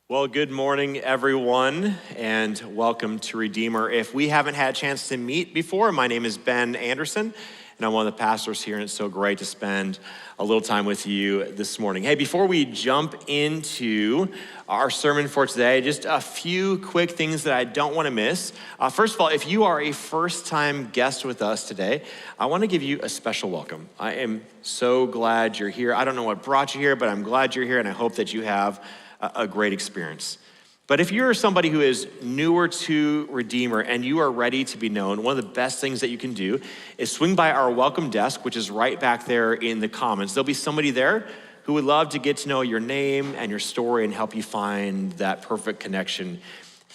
Well, good morning, everyone, and welcome to Redeemer. If we haven't had a chance to meet before, my name is Ben Anderson, and I'm one of the pastors here, and it's so great to spend a little time with you this morning. Hey, before we jump into our sermon for today, just a few quick things that I don't want to miss. First of all, if you are a first-time guest with us today, I want to give you a special welcome. I am so glad you're here. I don't know what brought you here, but I'm glad you're here, and I hope that you have a great experience. But if you're somebody who is newer to Redeemer and you are ready to be known, one of the best things that you can do is swing by our welcome desk, which is right back there in the Commons. There'll be somebody there who would love to get to know your name and your story and help you find that perfect connection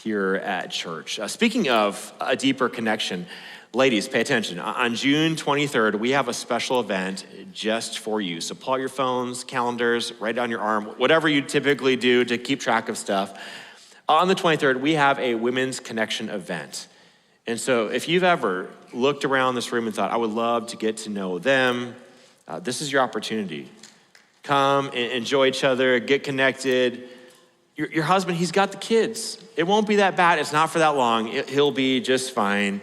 here at church. Speaking of a deeper connection, ladies, pay attention. On June 23rd, we have a special event just for you. So pull out your phones, calendars, write it on your arm, whatever you typically do to keep track of stuff. On the 23rd, we have a Women's Connection event. And so if you've ever looked around this room and thought, I would love to get to know them, this is your opportunity. Come and enjoy each other, get connected. Your husband, he's got the kids. It won't be that bad. It's not for that long. He'll be just fine.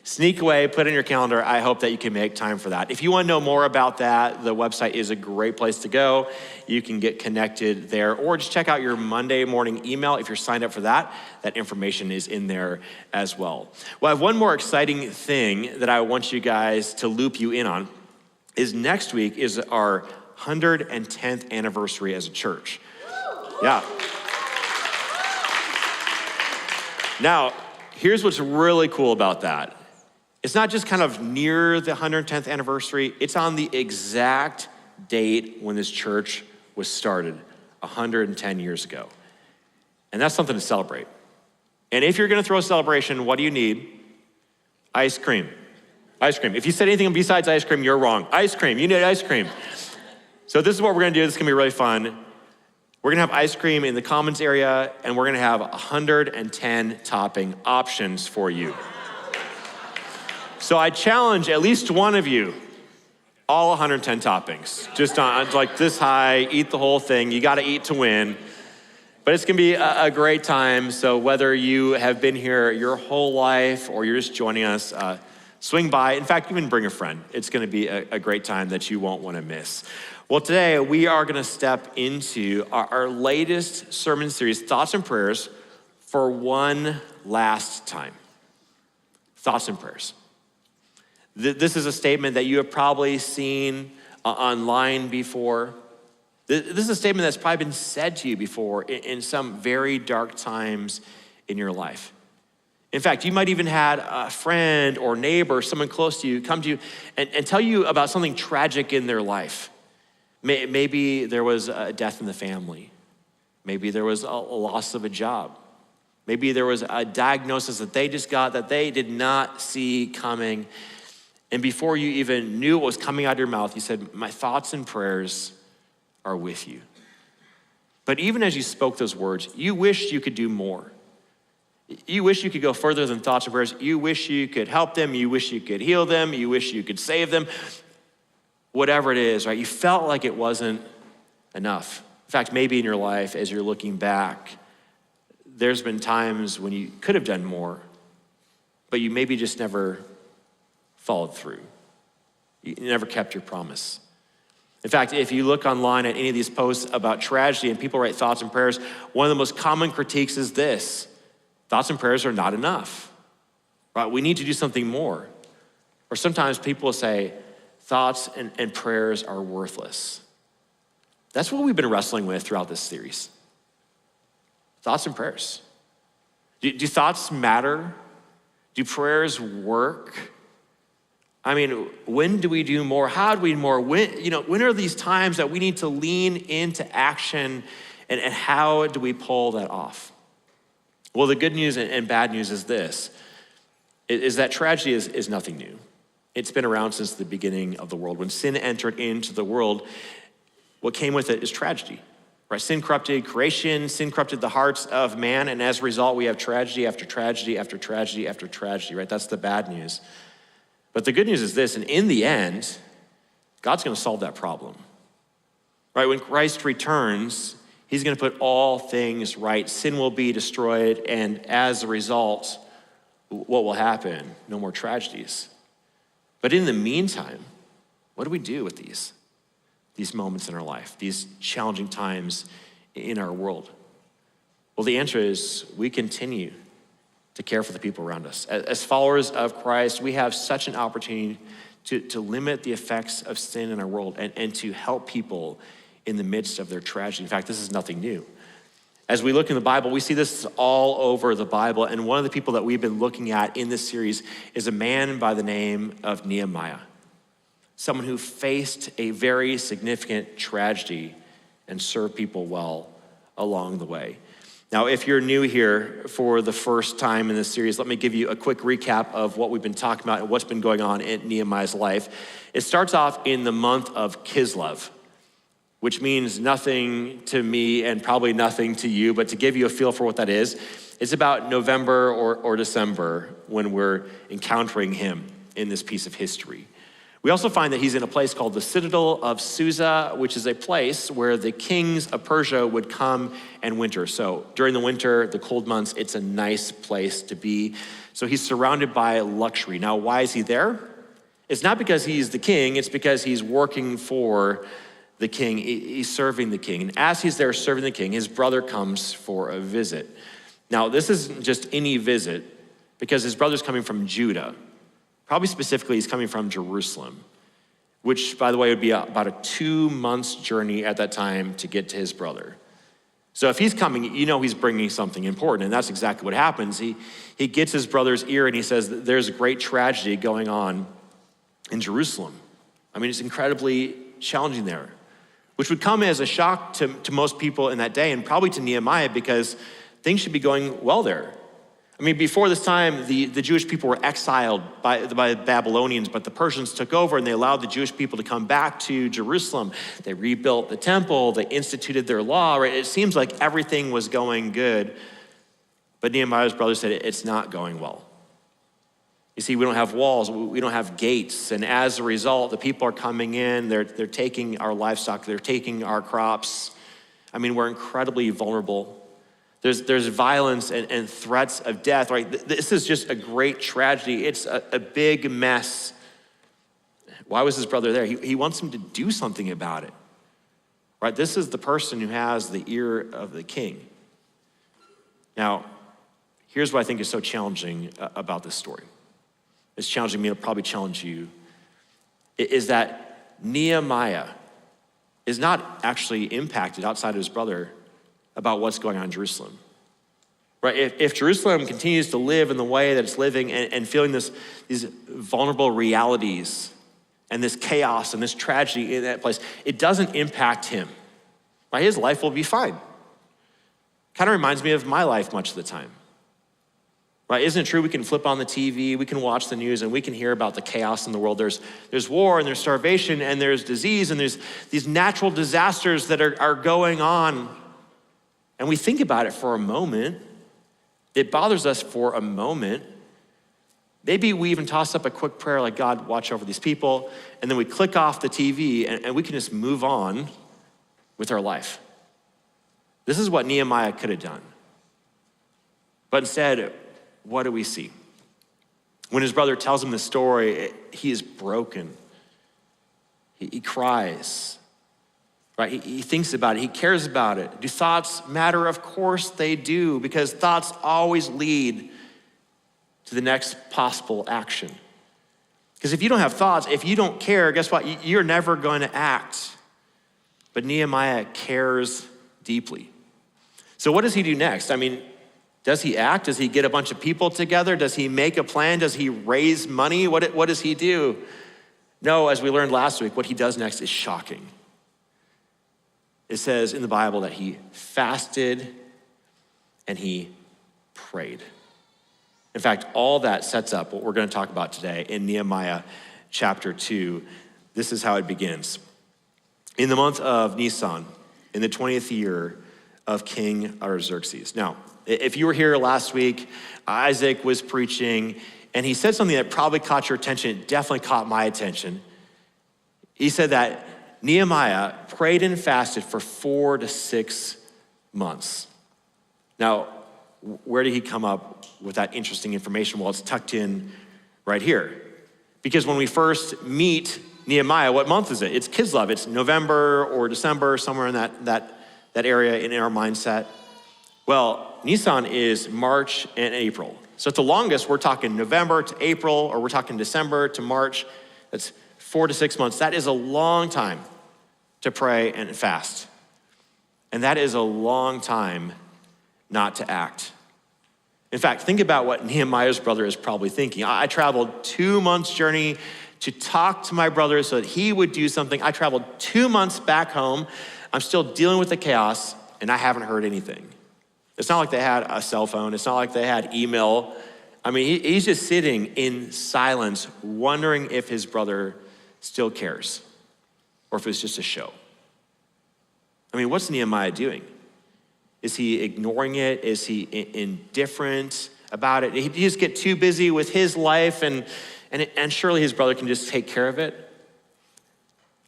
Sneak away, put it in your calendar. I hope that you can make time for that. If you want to know more about that, the website is a great place to go. You can get connected there, or just check out your Monday morning email. If you're signed up for that, that information is in there as well. Well, I have one more exciting thing that I want you guys to loop you in on, is next week is our 110th anniversary as a church. Yeah. Now, here's what's really cool about that. It's not just kind of near the 110th anniversary, it's on the exact date when this church was started, 110 years ago. And that's something to celebrate. And if you're gonna throw a celebration, what do you need? Ice cream. Ice cream. If you said anything besides ice cream, you're wrong. Ice cream, you need ice cream. So this is what we're gonna do, this is gonna be really fun. We're gonna have ice cream in the Commons area, and we're gonna have 110 topping options for you. So I challenge at least one of you, all 110 toppings, just on like this high, eat the whole thing. You gotta eat to win. But it's gonna be a great time. So whether you have been here your whole life or you're just joining us, swing by. In fact, even bring a friend. It's gonna be a great time that you won't wanna miss. Well, today we are gonna step into our latest sermon series, Thoughts and Prayers for One Last Time. Thoughts and Prayers. This is a statement that you have probably seen online before. This is a statement that's probably been said to you before in some very dark times in your life. In fact, you might even had a friend or neighbor, someone close to you, come to you and tell you about something tragic in their life. Maybe there was a death in the family. Maybe there was a loss of a job. Maybe there was a diagnosis that they just got that they did not see coming. And before you even knew what was coming out of your mouth, you said, my thoughts and prayers are with you. But even as you spoke those words, you wished you could do more. You wish you could go further than thoughts and prayers. You wish you could help them. You wish you could heal them. You wish you could save them. Whatever it is, right? You felt like it wasn't enough. In fact, maybe in your life, as you're looking back, there's been times when you could have done more, but you maybe just never followed through. You never kept your promise. In fact, if you look online at any of these posts about tragedy and people write thoughts and prayers, one of the most common critiques is this: thoughts and prayers are not enough, right? We need to do something more. Or sometimes people will say, thoughts and prayers are worthless. That's what we've been wrestling with throughout this series. Thoughts and prayers. Do thoughts matter? Do prayers work? I mean, when do we do more? How do we do more? When are these times that we need to lean into action, and how do we pull that off? Well, the good news and bad news is this, is that tragedy is nothing new. It's been around since the beginning of the world. When sin entered into the world, what came with it is tragedy, right? Sin corrupted creation, sin corrupted the hearts of man, and as a result, we have tragedy after tragedy after tragedy after tragedy, right? That's the bad news. But the good news is this, and in the end, God's gonna solve that problem, right? When Christ returns, he's He's going to put all things right. Sin will be destroyed, and as a result, what will happen? No more tragedies. But in the meantime, what do we do with these moments in our life, these challenging times in our world? Well, the answer is we continue to care for the people around us. As followers of Christ, we have such an opportunity to limit the effects of sin in our world and to help people in the midst of their tragedy. In fact, this is nothing new. As we look in the Bible, we see this all over the Bible, and one of the people that we've been looking at in this series is a man by the name of Nehemiah, someone who faced a very significant tragedy and served people well along the way. Now, if you're new here for the first time in this series, let me give you a quick recap of what we've been talking about and what's been going on in Nehemiah's life. It starts off in the month of Kislev, which means nothing to me and probably nothing to you, but to give you a feel for what that is, it's about November or December when we're encountering him in this piece of history. We also find that he's in a place called the Citadel of Susa, which is a place where the kings of Persia would come and winter. So during the winter, the cold months, it's a nice place to be. So he's surrounded by luxury. Now, why is he there? It's not because he's the king, it's because he's working for the king. He's serving the king. And as he's there serving the king, his brother comes for a visit. Now, this isn't just any visit because his brother's coming from Judah. Probably specifically, he's coming from Jerusalem, which, by the way, would be about a 2 months journey at that time to get to his brother. So if he's coming, you know he's bringing something important, and that's exactly what happens. He gets his brother's ear and he says, there's a great tragedy going on in Jerusalem. I mean, it's incredibly challenging there, which would come as a shock to most people in that day and probably to Nehemiah because things should be going well there. I mean, before this time, the Jewish people were exiled by the Babylonians, but the Persians took over and they allowed the Jewish people to come back to Jerusalem. They rebuilt the temple, they instituted their law, right? It seems like everything was going good, but Nehemiah's brother said it's not going well. You see, we don't have walls, we don't have gates, and as a result, the people are coming in, they're taking our livestock, they're taking our crops. I mean, we're incredibly vulnerable. There's violence and threats of death, right? This is just a great tragedy. It's a big mess. Why was his brother there? He wants him to do something about it, right? This is the person who has the ear of the king. Now, here's what I think is so challenging about this story. It's challenging me, it'll probably challenge you, is that Nehemiah is not actually impacted outside of his brother about what's going on in Jerusalem, right? If Jerusalem continues to live in the way that it's living and feeling these vulnerable realities and this chaos and this tragedy in that place, it doesn't impact him, right? His life will be fine. Kind of reminds me of my life much of the time. Right, isn't it true we can flip on the TV, we can watch the news, and we can hear about the chaos in the world. There's war, and there's starvation, and there's disease, and there's these natural disasters that are going on. And we think about it for a moment. It bothers us for a moment. Maybe we even toss up a quick prayer like, God, watch over these people, and then we click off the TV, and we can just move on with our life. This is what Nehemiah could have done. But instead, what do we see? When his brother tells him the story, he is broken. He cries, right? He thinks about it. He cares about it. Do thoughts matter? Of course they do, because thoughts always lead to the next possible action. Because if you don't have thoughts, if you don't care, guess what? You're never going to act. But Nehemiah cares deeply. So what does he do next? I mean, does he act? Does he get a bunch of people together? Does he make a plan? Does he raise money? What does he do? No, as we learned last week, what he does next is shocking. It says in the Bible that he fasted and he prayed. In fact, all that sets up what we're going to talk about today in Nehemiah chapter 2. This is how it begins. In the month of Nisan, in the 20th year of King Artaxerxes. Now, if you were here last week, Isaac was preaching, and he said something that probably caught your attention. It definitely caught my attention. He said that Nehemiah prayed and fasted for 4 to 6 months. Now, where did he come up with that interesting information? Well, it's tucked in right here. Because when we first meet Nehemiah, what month is it? It's Kislev. It's November or December, somewhere in that area in our mindset. Well, Nisan is March and April. So at the longest, we're talking November to April, or we're talking December to March. That's 4 to 6 months. That is a long time to pray and fast. And that is a long time not to act. In fact, think about what Nehemiah's brother is probably thinking. I traveled 2 months journey to talk to my brother so that he would do something. I traveled 2 months back home. I'm still dealing with the chaos, and I haven't heard anything. It's not like they had a cell phone. It's not like they had email. I mean, he's just sitting in silence, wondering if his brother still cares or if it's just a show. I mean, what's Nehemiah doing? Is he ignoring it? Is he indifferent about it? Did he just get too busy with his life and surely his brother can just take care of it?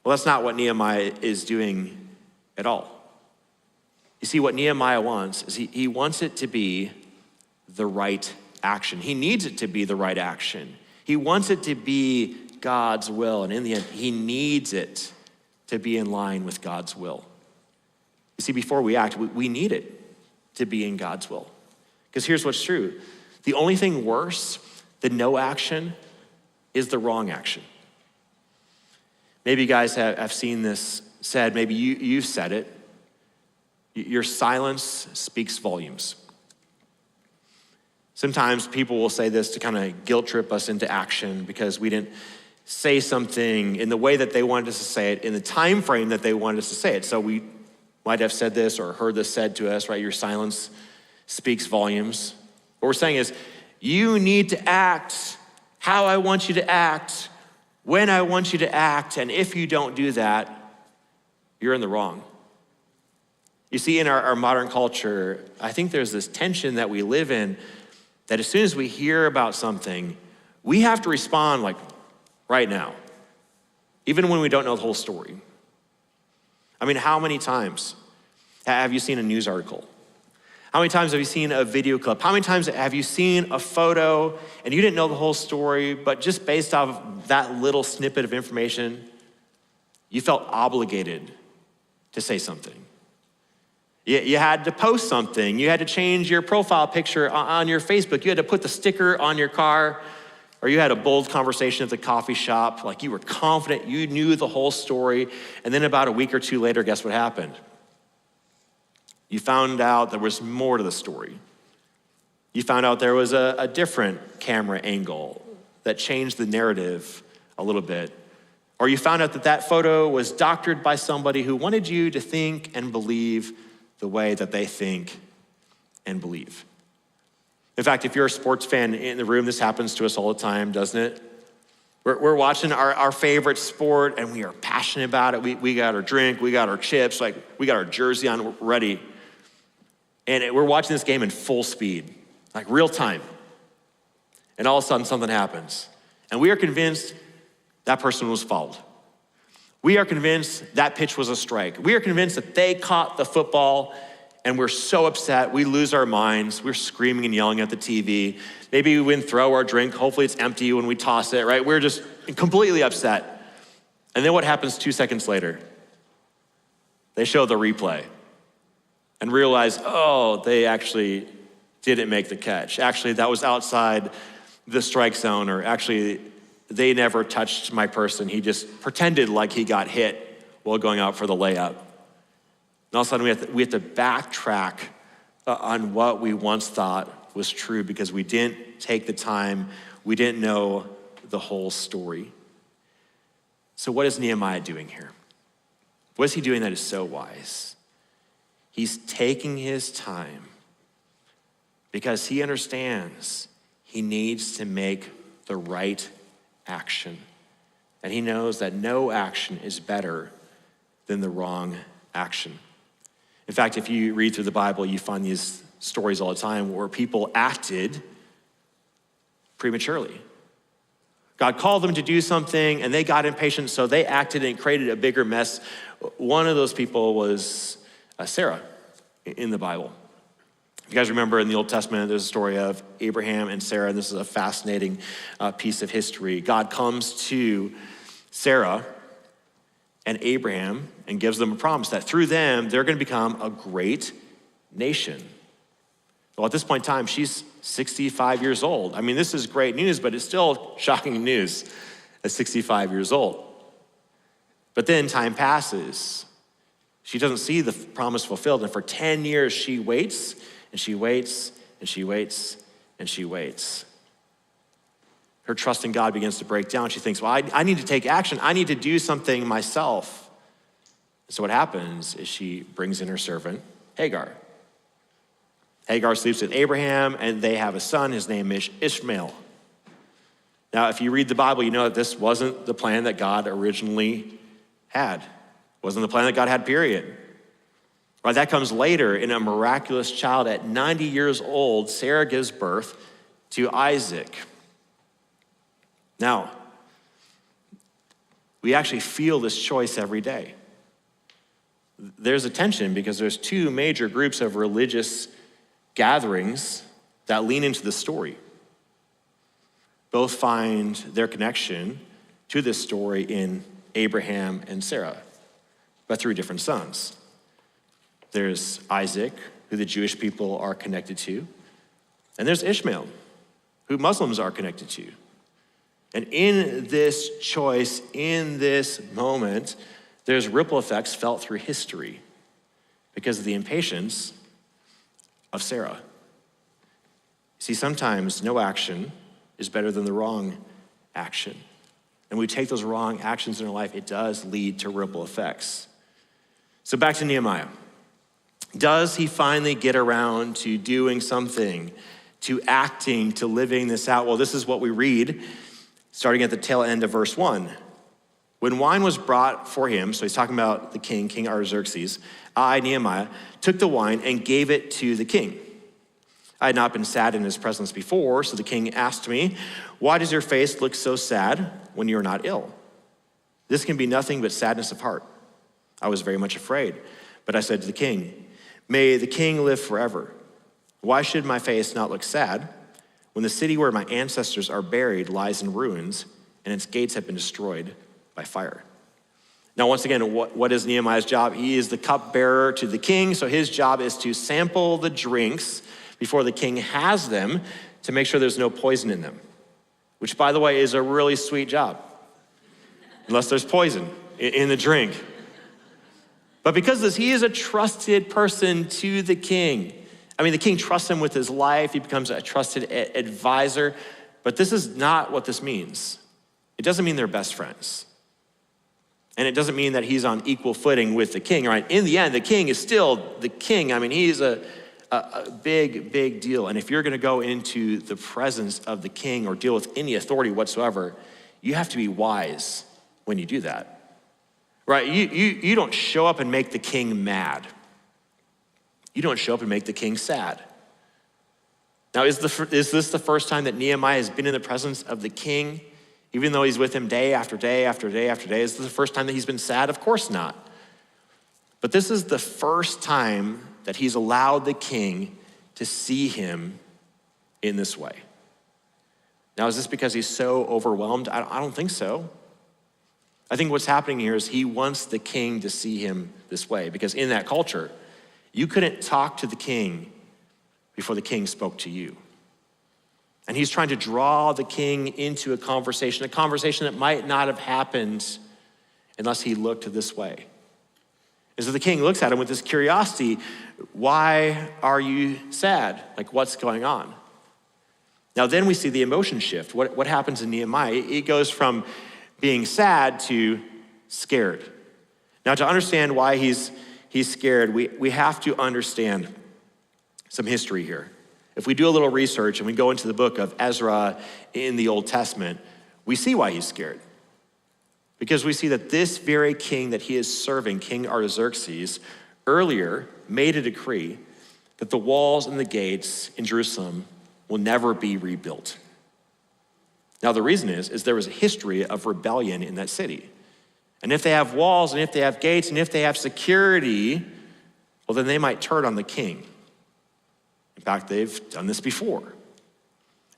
Well, that's not what Nehemiah is doing at all. You see, what Nehemiah wants is he wants it to be the right action. He needs it to be the right action. He wants it to be God's will. And in the end, he needs it to be in line with God's will. You see, before we act, we need it to be in God's will. Because here's what's true. The only thing worse than no action is the wrong action. Maybe you guys have seen this said, maybe you've said it. Your silence speaks volumes. Sometimes people will say this to kind of guilt trip us into action because we didn't say something in the way that they wanted us to say it, in the time frame that they wanted us to say it. So we might have said this or heard this said to us, right? Your silence speaks volumes. What we're saying is, you need to act how I want you to act, when I want you to act, and if you don't do that, you're in the wrong. You see, in our modern culture, I think there's this tension that we live in that as soon as we hear about something, we have to respond like right now, even when we don't know the whole story. I mean, how many times have you seen a news article? How many times have you seen a video clip? How many times have you seen a photo and you didn't know the whole story, but just based off of that little snippet of information, you felt obligated to say something? You had to post something. You had to change your profile picture on your Facebook. You had to put the sticker on your car, or you had a bold conversation at the coffee shop. Like you were confident, you knew the whole story. And then about a week or two later, guess what happened? You found out there was more to the story. You found out there was a different camera angle that changed the narrative a little bit. Or you found out that photo was doctored by somebody who wanted you to think and believe the way that they think and believe. In fact, if you're a sports fan in the room, this happens to us all the time, doesn't it? We're watching our favorite sport and we are passionate about it. We got our drink, we got our chips, like we got our jersey on ready. And we're watching this game in full speed, like real time. And all of a sudden something happens. And we are convinced that person was fouled. We are convinced that pitch was a strike. We are convinced that they caught the football, and we're so upset, we lose our minds. We're screaming and yelling at the TV. Maybe we didn't throw our drink. Hopefully it's empty when we toss it, right? We're just completely upset. And then what happens 2 seconds later? They show the replay and realize, oh, they actually didn't make the catch. Actually, that was outside the strike zone, or actually, they never touched my person. He just pretended like he got hit while going out for the layup. And all of a sudden, we have to backtrack on what we once thought was true because we didn't take the time, we didn't know the whole story. So what is Nehemiah doing here? What is he doing that is so wise? He's taking his time because he understands he needs to make the right action. And he knows that no action is better than the wrong action. In fact, if you read through the Bible, you find these stories all the time where people acted prematurely. God called them to do something and they got impatient, so they acted and created a bigger mess. One of those people was Sarah in the Bible. If you guys remember in the Old Testament, there's a story of Abraham and Sarah, and this is a fascinating piece of history. God comes to Sarah and Abraham and gives them a promise that through them, they're going to become a great nation. Well, at this point in time, she's 65 years old. I mean, this is great news, but it's still shocking news at 65 years old. But then time passes. She doesn't see the promise fulfilled, and for 10 years, she waits, and she waits, and she waits, and she waits. Her trust in God begins to break down. She thinks, well, I need to take action. I need to do something myself. So what happens is she brings in her servant, Hagar. Hagar sleeps with Abraham, and they have a son. His name is Ishmael. Now, if you read the Bible, you know that this wasn't the plan that God originally had. It wasn't the plan that God had, period. Right, that comes later in a miraculous child. At 90 years old, Sarah gives birth to Isaac. Now, we actually feel this choice every day. There's a tension because there's two major groups of religious gatherings that lean into the story. Both find their connection to this story in Abraham and Sarah, but through different sons. There's Isaac, who the Jewish people are connected to, and there's Ishmael, who Muslims are connected to. And in this choice, in this moment, there's ripple effects felt through history because of the impatience of Sarah. See, sometimes no action is better than the wrong action. And we take those wrong actions in our life, it does lead to ripple effects. So back to Nehemiah. Does he finally get around to doing something, to acting, to living this out? Well, this is what we read starting at the tail end of verse 1. When wine was brought for him, so he's talking about the king, King Artaxerxes, I, Nehemiah, took the wine and gave it to the king. I had not been sad in his presence before, so the king asked me, why does your face look so sad when you are not ill? This can be nothing but sadness of heart. I was very much afraid, but I said to the king, may the king live forever. Why should my face not look sad when the city where my ancestors are buried lies in ruins and its gates have been destroyed by fire? Now, once again, what is Nehemiah's job? He is the cupbearer to the king, so his job is to sample the drinks before the king has them to make sure there's no poison in them, which, by the way, is a really sweet job, unless there's poison in the drink. But because of this, he is a trusted person to the king. I mean, the king trusts him with his life. He becomes a trusted advisor. But this is not what this means. It doesn't mean they're best friends. And it doesn't mean that he's on equal footing with the king, right? In the end, the king is still the king. I mean, he's a big, big deal. And if you're gonna go into the presence of the king or deal with any authority whatsoever, you have to be wise when you do that. Right, you don't show up and make the king mad. You don't show up and make the king sad. Now, is this the first time that Nehemiah has been in the presence of the king, even though he's with him day after day after day after day? Is this the first time that he's been sad? Of course not. But this is the first time that he's allowed the king to see him in this way. Now, is this because he's so overwhelmed? I don't think so. I think what's happening here is he wants the king to see him this way, because in that culture, you couldn't talk to the king before the king spoke to you. And he's trying to draw the king into a conversation that might not have happened unless he looked this way. And so the king looks at him with this curiosity. Why are you sad? Like, what's going on? Now, then we see the emotion shift. What happens in Nehemiah? It goes from being sad to scared. Now, to understand why he's scared, we have to understand some history here. If we do a little research and we go into the book of Ezra in the Old Testament, we see why he's scared. Because we see that this very king that he is serving, King Artaxerxes, earlier made a decree that the walls and the gates in Jerusalem will never be rebuilt. Now, the reason is there was a history of rebellion in that city. And if they have walls, and if they have gates, and if they have security, well, then they might turn on the king. In fact, they've done this before.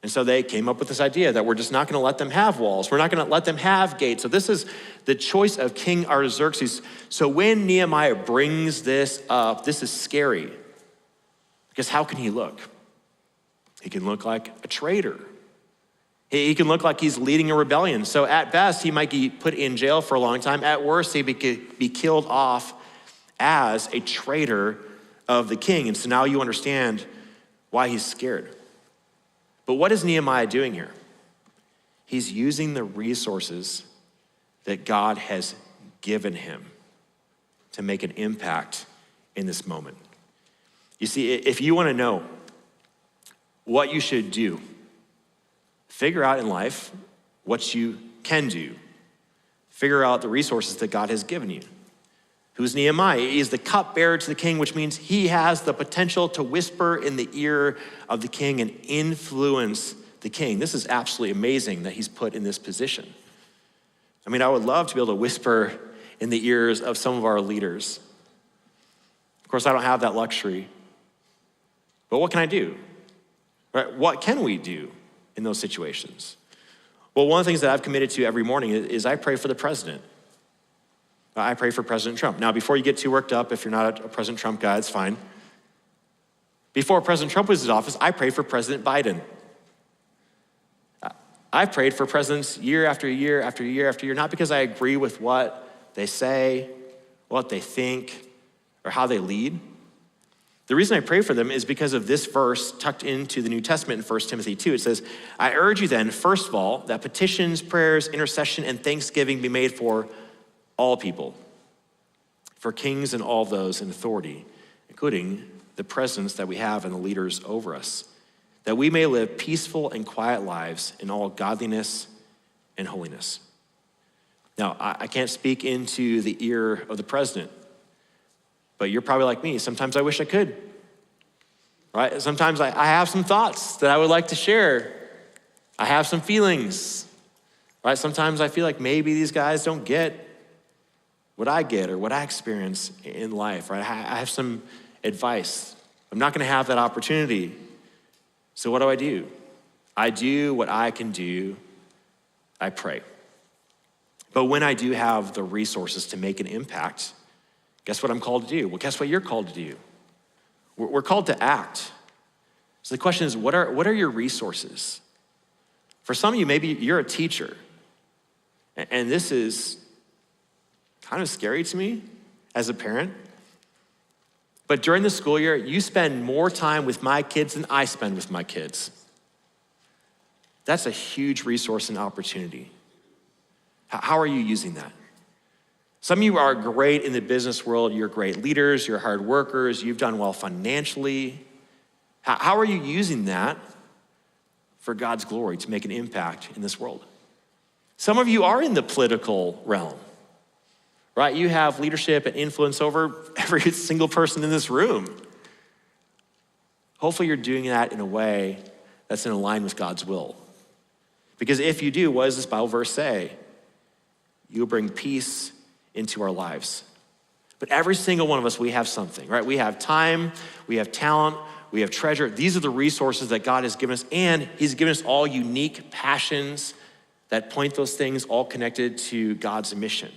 And so they came up with this idea that we're just not going to let them have walls. We're not going to let them have gates. So this is the choice of King Artaxerxes. So when Nehemiah brings this up, this is scary. Because how can he look? He can look like a traitor. He can look like he's leading a rebellion. So at best, he might be put in jail for a long time. At worst, he could be killed off as a traitor of the king. And so now you understand why he's scared. But what is Nehemiah doing here? He's using the resources that God has given him to make an impact in this moment. You see, if you want to know what you should do, figure out in life what you can do. Figure out the resources that God has given you. Who's Nehemiah? He's the cupbearer to the king, which means he has the potential to whisper in the ear of the king and influence the king. This is absolutely amazing that he's put in this position. I mean, I would love to be able to whisper in the ears of some of our leaders. Of course, I don't have that luxury. But what can I do? Right? What can we do in those situations? Well, one of the things that I've committed to every morning is I pray for the president. I pray for President Trump. Now, before you get too worked up, if you're not a President Trump guy, it's fine. Before President Trump was in office, I prayed for President Biden. I've prayed for presidents year after year after year after year, not because I agree with what they say, what they think, or how they lead. The reason I pray for them is because of this verse tucked into the New Testament in 1 Timothy 2. It says, I urge you then, first of all, that petitions, prayers, intercession, and thanksgiving be made for all people, for kings and all those in authority, including the presidents that we have and the leaders over us, that we may live peaceful and quiet lives in all godliness and holiness. Now, I can't speak into the ear of the president, but you're probably like me. Sometimes I wish I could, right? Sometimes I have some thoughts that I would like to share. I have some feelings, right? Sometimes I feel like maybe these guys don't get what I get or what I experience in life, right? I have some advice. I'm not going to have that opportunity. So what do? I do what I can do. I pray. But when I do have the resources to make an impact, guess what I'm called to do? Well, guess what you're called to do? We're called to act. So the question is, what are your resources? For some of you, maybe you're a teacher, and this is kind of scary to me as a parent. But during the school year, you spend more time with my kids than I spend with my kids. That's a huge resource and opportunity. How are you using that? Some of you are great in the business world. You're great leaders. You're hard workers. You've done well financially. How are you using that for God's glory to make an impact in this world? Some of you are in the political realm, right? You have leadership and influence over every single person in this room. Hopefully you're doing that in a way that's in line with God's will. Because if you do, what does this Bible verse say? You will bring peace into our lives. But every single one of us, we have something, right? We have time, we have talent, we have treasure. These are the resources that God has given us, and he's given us all unique passions that point those things all connected to God's mission.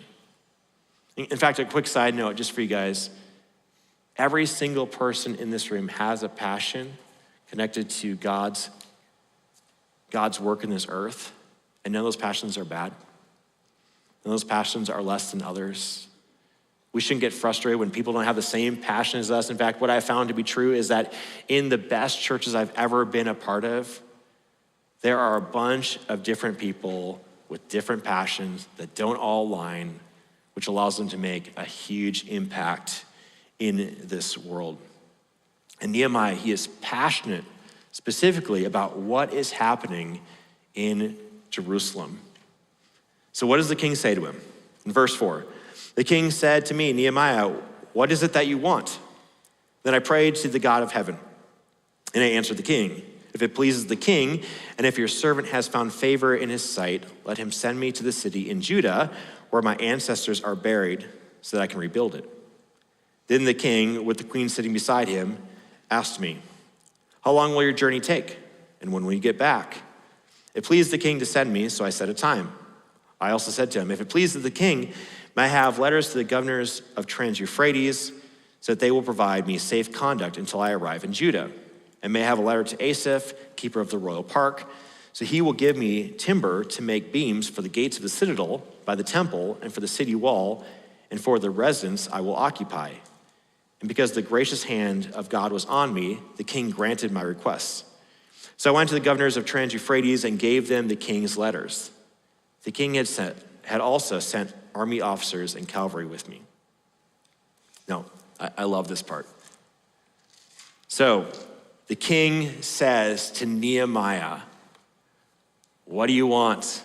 In fact, a quick side note just for you guys, every single person in this room has a passion connected to God's work in this earth, and none of those passions are bad. None of those passions are less than others. We shouldn't get frustrated when people don't have the same passion as us. In fact, what I found to be true is that in the best churches I've ever been a part of, there are a bunch of different people with different passions that don't all align, which allows them to make a huge impact in this world. And Nehemiah, he is passionate specifically about what is happening in Jerusalem. So what does the king say to him? In verse 4, the king said to me, Nehemiah, what is it that you want? Then I prayed to the God of heaven, and I answered the king, if it pleases the king, and if your servant has found favor in his sight, let him send me to the city in Judah where my ancestors are buried so that I can rebuild it. Then the king, with the queen sitting beside him, asked me, "How long will your journey take? And when will you get back?" It pleased the king to send me, so I set a time. I also said to him, "If it pleases the king, may I have letters to the governors of Trans-Euphrates, so that they will provide me safe conduct until I arrive in Judah. And may I have a letter to Asaph, keeper of the royal park, so he will give me timber to make beams for the gates of the citadel, by the temple, and for the city wall, and for the residence I will occupy." And because the gracious hand of God was on me, the king granted my requests. So I went to the governors of Trans-Euphrates and gave them the king's letters. The king had also sent army officers and cavalry with me. No, I love this part. So the king says to Nehemiah, "What do you want?"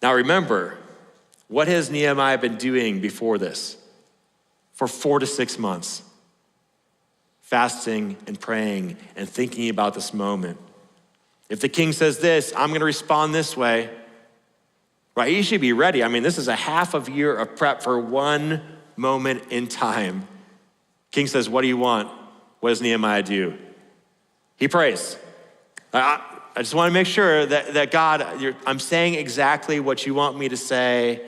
Now remember, what has Nehemiah been doing before this? For 4 to 6 months, fasting and praying and thinking about this moment. If the king says this, I'm gonna respond this way, right? He should be ready. I mean, this is a half of year of prep for one moment in time. King says, "What do you want?" What does Nehemiah do? He prays. I just wanna make sure that God, I'm saying exactly what you want me to say,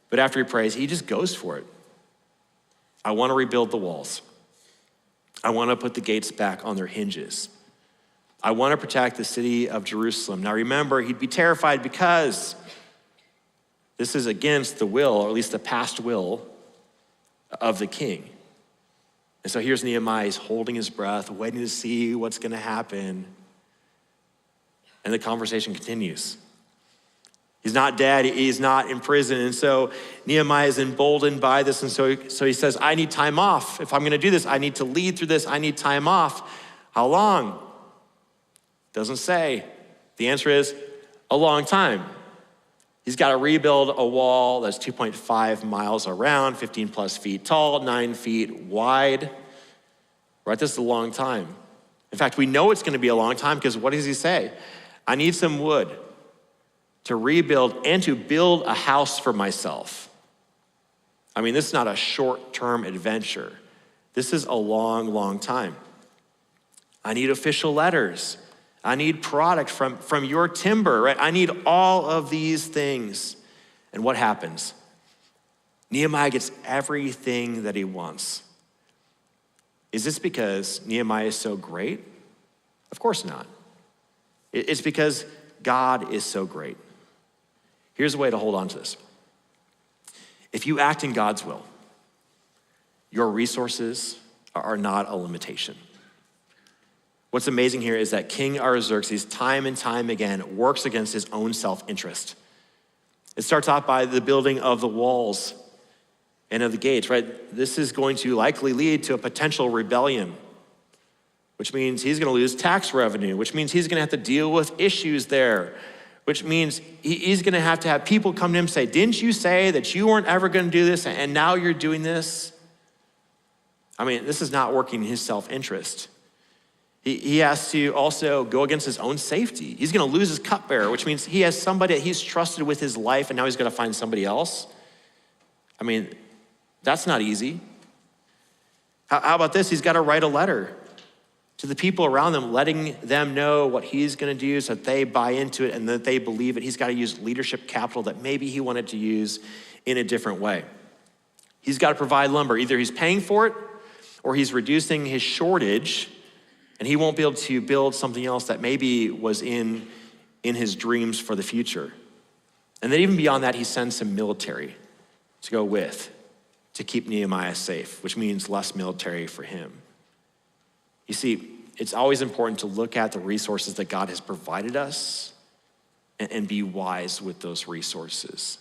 but after he prays, he just goes for it. I wanna rebuild the walls. I wanna put the gates back on their hinges. I wanna protect the city of Jerusalem. Now remember, he'd be terrified because this is against the will, or at least the past will, of the king. And so here's Nehemiah, he's holding his breath, waiting to see what's gonna happen. And the conversation continues. He's not dead, he's not in prison. And so Nehemiah is emboldened by this. And so he says, I need time off. If I'm gonna do this, I need to lead through this, I need time off. How long? Doesn't say. The answer is a long time. He's got to rebuild a wall that's 2.5 miles around, 15 plus feet tall, 9 feet wide. Right, this is a long time. In fact, we know it's gonna be a long time because what does he say? I need some wood to rebuild and to build a house for myself. I mean, this is not a short-term adventure. This is a long, long time. I need official letters. I need product from your timber, right? I need all of these things. And what happens? Nehemiah gets everything that he wants. Is this because Nehemiah is so great? Of course not. It's because God is so great. Here's a way to hold on to this. If you act in God's will, your resources are not a limitation. What's amazing here is that King Artaxerxes, time and time again, works against his own self-interest. It starts off by the building of the walls and of the gates, right? This is going to likely lead to a potential rebellion, which means he's gonna lose tax revenue, which means he's gonna have to deal with issues there, which means he's gonna have to have people come to him and say, didn't you say that you weren't ever gonna do this and now you're doing this? I mean, this is not working in his self-interest. He has to also go against his own safety. He's gonna lose his cupbearer, which means he has somebody that he's trusted with his life and now he's gonna find somebody else. I mean, that's not easy. How about this? He's gotta write a letter to the people around them, letting them know what he's gonna do so that they buy into it and that they believe it. He's gotta use leadership capital that maybe he wanted to use in a different way. He's gotta provide lumber. Either he's paying for it or he's reducing his shortage and he won't be able to build something else that maybe was in his dreams for the future. And then even beyond that, he sends some military to go with to keep Nehemiah safe, which means less military for him. You see, it's always important to look at the resources that God has provided us and be wise with those resources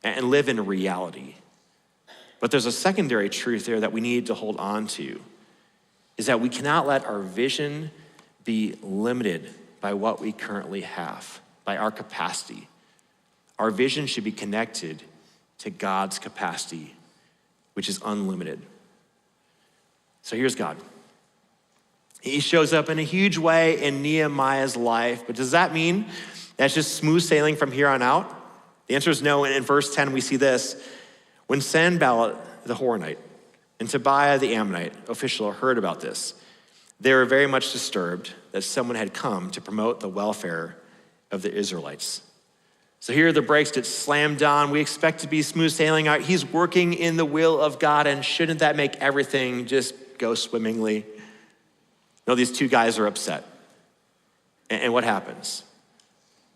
and live in reality. But there's a secondary truth there that we need to hold on to, is that we cannot let our vision be limited by what we currently have, by our capacity. Our vision should be connected to God's capacity, which is unlimited. So here's God. He shows up in a huge way in Nehemiah's life, but does that mean that's just smooth sailing from here on out? The answer is no. And in verse 10, we see this. When Sanballat the Horonite and Tobiah the Ammonite official heard about this. They were very much disturbed that someone had come to promote the welfare of the Israelites. So here the brakes get slammed down. We expect to be smooth sailing. He's working in the will of God, and shouldn't that make everything just go swimmingly? No, these two guys are upset. And what happens?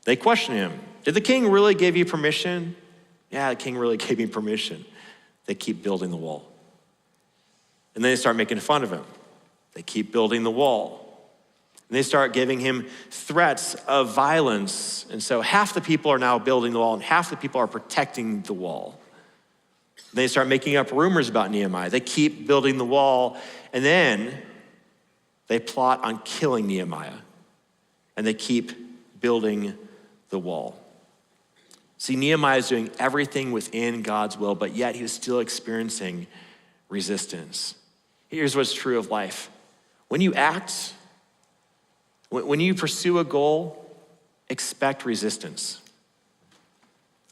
They question him. Did the king really give you permission? Yeah, the king really gave me permission. They keep building the wall. And then they start making fun of him. They keep building the wall. And they start giving him threats of violence. And so half the people are now building the wall and half the people are protecting the wall. And they start making up rumors about Nehemiah. They keep building the wall, and then they plot on killing Nehemiah. And they keep building the wall. See, Nehemiah is doing everything within God's will, but yet he was still experiencing resistance. Here's what's true of life. When you act, when you pursue a goal, expect resistance.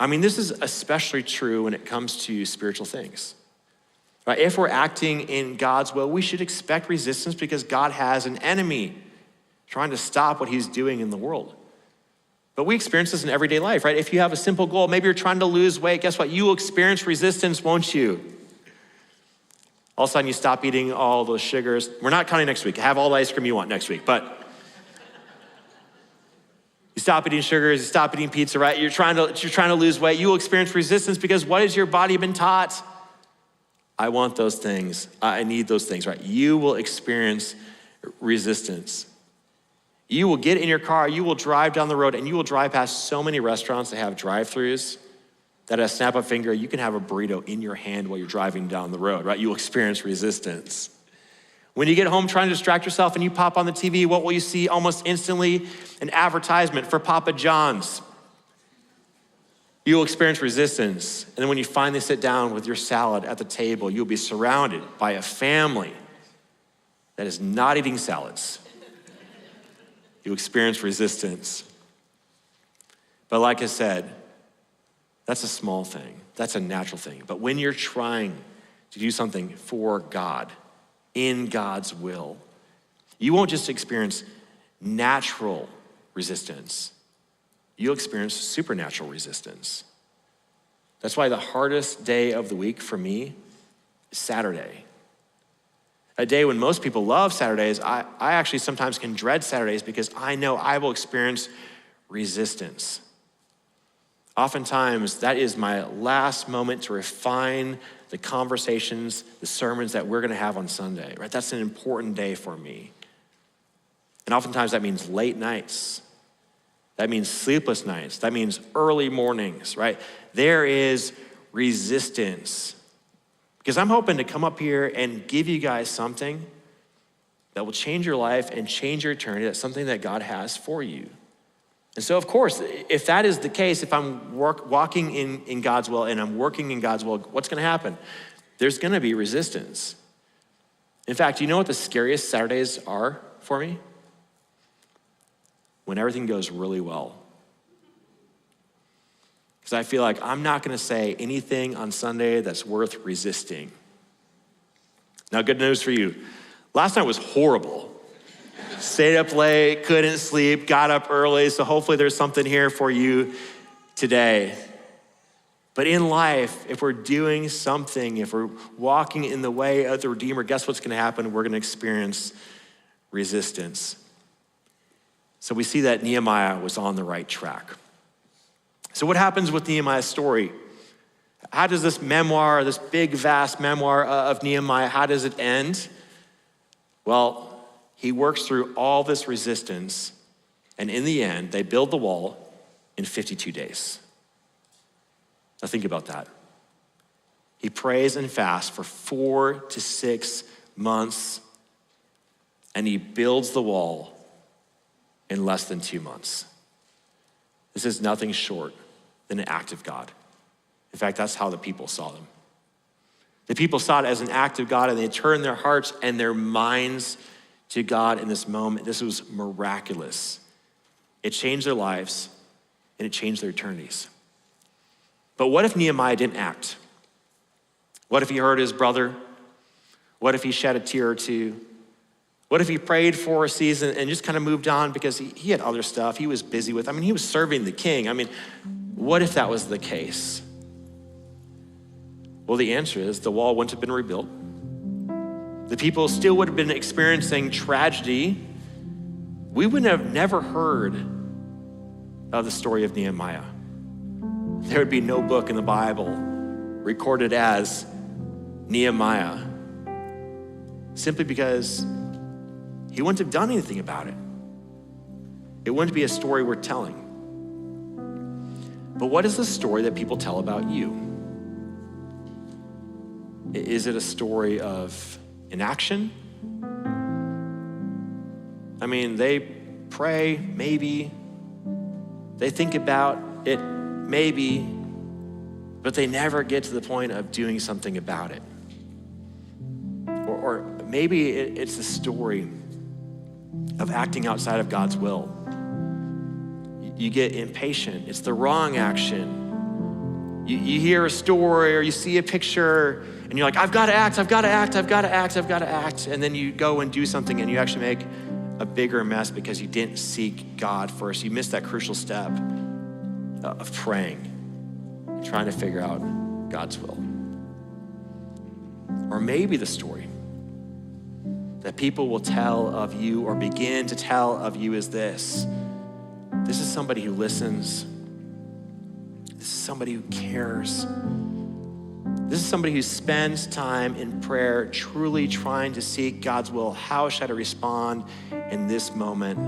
I mean, this is especially true when it comes to spiritual things. Right? If we're acting in God's will, we should expect resistance because God has an enemy trying to stop what he's doing in the world. But we experience this in everyday life, right? If you have a simple goal, maybe you're trying to lose weight, guess what? You will experience resistance, won't you? All of a sudden you stop eating all those sugars. We're not counting next week. Have all the ice cream you want next week, but you stop eating sugars, you stop eating pizza, right? You're trying to lose weight. You will experience resistance because what has your body been taught? I want those things. I need those things, right? You will experience resistance. You will get in your car, you will drive down the road, and you will drive past so many restaurants that have drive-thrus that at a snap of a finger, you can have a burrito in your hand while you're driving down the road, right? You will experience resistance. When you get home trying to distract yourself and you pop on the TV, what will you see almost instantly? An advertisement for Papa John's. You will experience resistance. And then when you finally sit down with your salad at the table, you'll be surrounded by a family that is not eating salads. You experience resistance. But like I said, that's a small thing. That's a natural thing. But when you're trying to do something for God, in God's will, you won't just experience natural resistance. You'll experience supernatural resistance. That's why the hardest day of the week for me is Saturday. A day when most people love Saturdays, I actually sometimes can dread Saturdays because I know I will experience resistance. Oftentimes, that is my last moment to refine the conversations, the sermons that we're gonna have on Sunday, right? That's an important day for me. And oftentimes that means late nights. That means sleepless nights. That means early mornings, right? There is resistance. Because I'm hoping to come up here and give you guys something that will change your life and change your eternity. That's something that God has for you. And so, of course, if that is the case, if I'm walking in God's will and I'm working in God's will, what's gonna happen? There's gonna be resistance. In fact, you know what the scariest Saturdays are for me? When everything goes really well. Because I feel like I'm not gonna say anything on Sunday that's worth resisting. Now, good news for you. Last night was horrible. Stayed up late, couldn't sleep, got up early, so hopefully there's something here for you today. But in life, if we're doing something, if we're walking in the way of the Redeemer, guess what's gonna happen? We're gonna experience resistance. So we see that Nehemiah was on the right track. So what happens with Nehemiah's story? How does this memoir, this big, vast memoir of Nehemiah, how does it end? Well, he works through all this resistance, and in the end, they build the wall in 52 days. Now think about that. He prays and fasts for 4 to 6 months, and he builds the wall in less than 2 months. This is nothing short than an act of God. In fact, that's how the people saw them. The people saw it as an act of God, and they turned their hearts and their minds to God in this moment. This was miraculous. It changed their lives, and it changed their eternities. But what if Nehemiah didn't act? What if he hurt his brother? What if he shed a tear or two? What if he prayed for a season and just kind of moved on because he had other stuff he was busy with? He was serving the king. What if that was the case? Well, the answer is the wall wouldn't have been rebuilt. The people still would have been experiencing tragedy. We would have never heard of the story of Nehemiah. There would be no book in the Bible recorded as Nehemiah, simply because he wouldn't have done anything about it. It wouldn't be a story worth telling. But what is the story that people tell about you? Is it a story of inaction? They pray, maybe. They think about it, maybe, but they never get to the point of doing something about it. Or maybe it's the story of acting outside of God's will. You get impatient. It's the wrong action. You hear a story or you see a picture and you're like, I've got to act. And then you go and do something and you actually make a bigger mess because you didn't seek God first. You missed that crucial step of praying and trying to figure out God's will. Or maybe the story that people will tell of you or begin to tell of you is this. This is somebody who listens. This is somebody who cares. This is somebody who spends time in prayer, truly trying to seek God's will. How should I respond in this moment?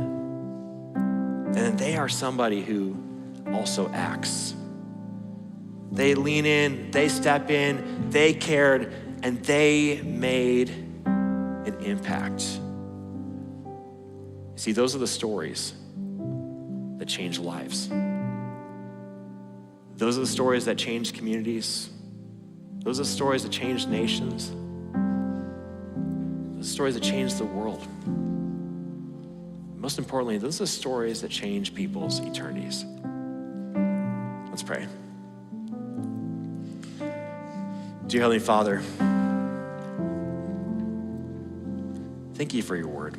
And they are somebody who also acts. They lean in, they step in, they cared, and they made an impact. See, those are the stories that change lives. Those are the stories that change communities. Those are the stories that change nations. Those are the stories that change the world. Most importantly, those are the stories that change people's eternities. Let's pray. Dear Heavenly Father, thank you for your word.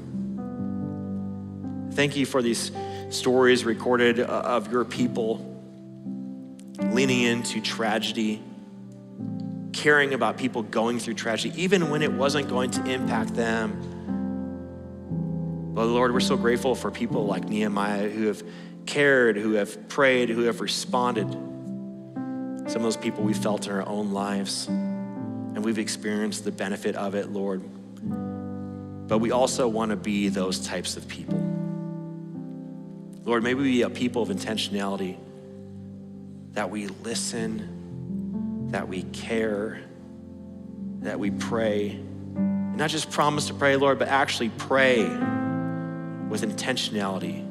Thank you for these stories recorded of your people leaning into tragedy, caring about people going through tragedy, even when it wasn't going to impact them. But Lord, we're so grateful for people like Nehemiah who have cared, who have prayed, who have responded. Some of those people we felt in our own lives, and we've experienced the benefit of it, Lord. But we also want to be those types of people. Lord, may we be a people of intentionality, that we listen, that we care, that we pray, and not just promise to pray, Lord, but actually pray with intentionality.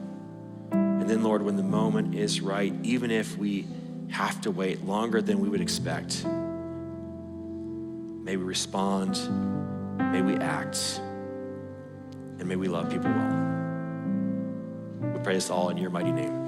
And then, Lord, when the moment is right, even if we have to wait longer than we would expect, may we respond, may we act, and may we love people well. We pray this all in your mighty name.